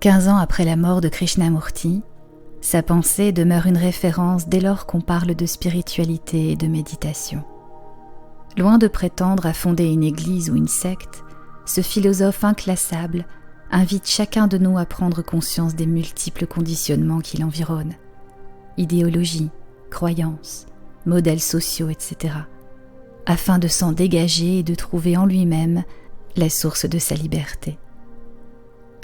15 ans après la mort de Krishnamurti, sa pensée demeure une référence dès lors qu'on parle de spiritualité et de méditation. Loin de prétendre à fonder une église ou une secte, ce philosophe inclassable invite chacun de nous à prendre conscience des multiples conditionnements qui l'environnent, idéologies, croyances, modèles sociaux, etc., afin de s'en dégager et de trouver en lui-même la source de sa liberté.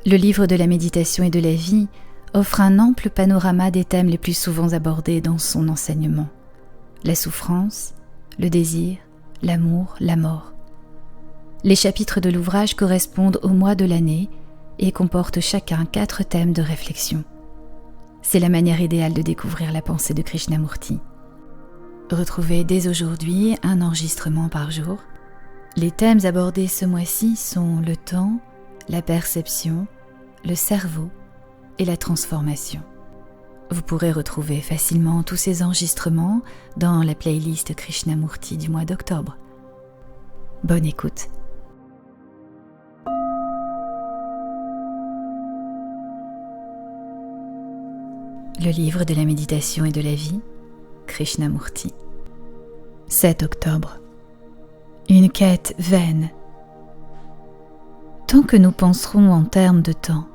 Le livre de la méditation et de la vie offre un ample panorama des thèmes les plus souvent abordés dans son enseignement: la souffrance, le désir, l'amour, la mort. Les chapitres de l'ouvrage correspondent aux mois de l'année et comportent chacun 4 thèmes de réflexion. C'est la manière idéale de découvrir la pensée de Krishnamurti. Retrouvez dès aujourd'hui un enregistrement par jour. Les thèmes abordés ce mois-ci sont le temps, la perception, le cerveau et la transformation. Vous pourrez retrouver facilement tous ces enregistrements dans la playlist Krishnamurti du mois d'octobre. Bonne écoute. Le livre de la méditation et de la vie, Krishnamurti. 7 octobre. Une quête vaine. Tant que nous penserons en termes de temps,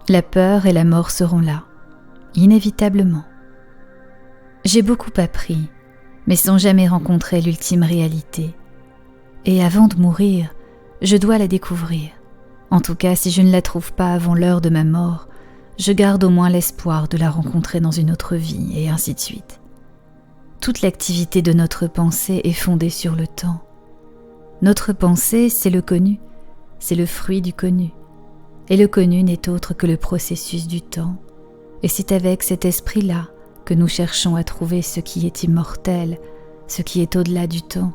la peur et la mort seront là, inévitablement. J'ai beaucoup appris, mais sans jamais rencontrer l'ultime réalité. Et avant de mourir, je dois la découvrir. En tout cas, si je ne la trouve pas avant l'heure de ma mort, je garde au moins l'espoir de la rencontrer dans une autre vie, et ainsi de suite. Toute l'activité de notre pensée est fondée sur le temps. Notre pensée, c'est le connu, c'est le fruit du connu. Et le connu n'est autre que le processus du temps. Et c'est avec cet esprit-là que nous cherchons à trouver ce qui est immortel, ce qui est au-delà du temps,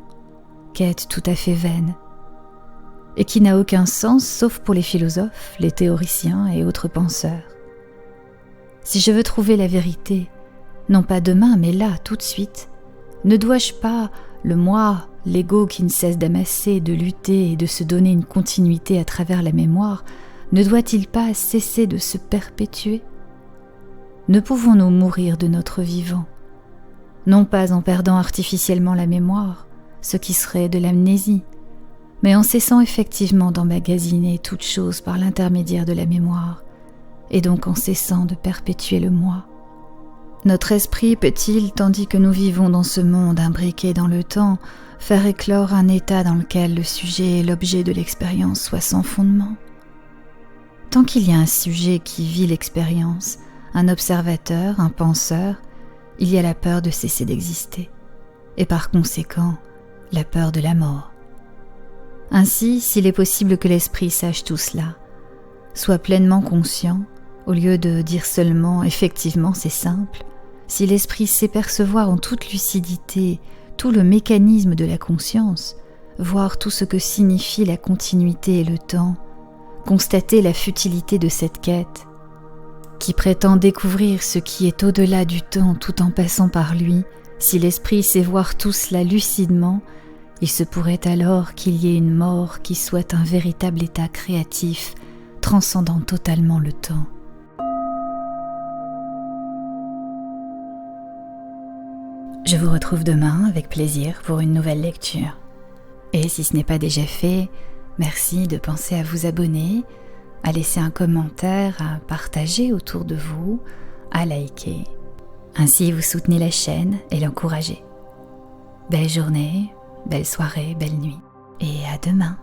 quête tout à fait vaine, et qui n'a aucun sens sauf pour les philosophes, les théoriciens et autres penseurs. Si je veux trouver la vérité, non pas demain, mais là, tout de suite, ne dois-je pas, le moi, l'ego qui ne cesse d'amasser, de lutter et de se donner une continuité à travers la mémoire, ne doit-il pas cesser de se perpétuer ? Ne pouvons-nous mourir de notre vivant, non pas en perdant artificiellement la mémoire, ce qui serait de l'amnésie, mais en cessant effectivement d'emmagasiner toute chose par l'intermédiaire de la mémoire, et donc en cessant de perpétuer le moi. Notre esprit peut-il, tandis que nous vivons dans ce monde imbriqué dans le temps, faire éclore un état dans lequel le sujet et l'objet de l'expérience soient sans fondement ? Tant qu'il y a un sujet qui vit l'expérience, un observateur, un penseur, il y a la peur de cesser d'exister, et par conséquent, la peur de la mort. Ainsi, s'il est possible que l'esprit sache tout cela, soit pleinement conscient, au lieu de dire seulement « effectivement, c'est simple », si l'esprit sait percevoir en toute lucidité tout le mécanisme de la conscience, voir tout ce que signifie la continuité et le temps, constater la futilité de cette quête, qui prétend découvrir ce qui est au-delà du temps tout en passant par lui, si l'esprit sait voir tout cela lucidement, il se pourrait alors qu'il y ait une mort qui soit un véritable état créatif, transcendant totalement le temps. Je vous retrouve demain avec plaisir pour une nouvelle lecture. Et si ce n'est pas déjà fait, merci de penser à vous abonner, à laisser un commentaire, à partager autour de vous, à liker. Ainsi vous soutenez la chaîne et l'encouragez. Belle journée, belle soirée, belle nuit et à demain.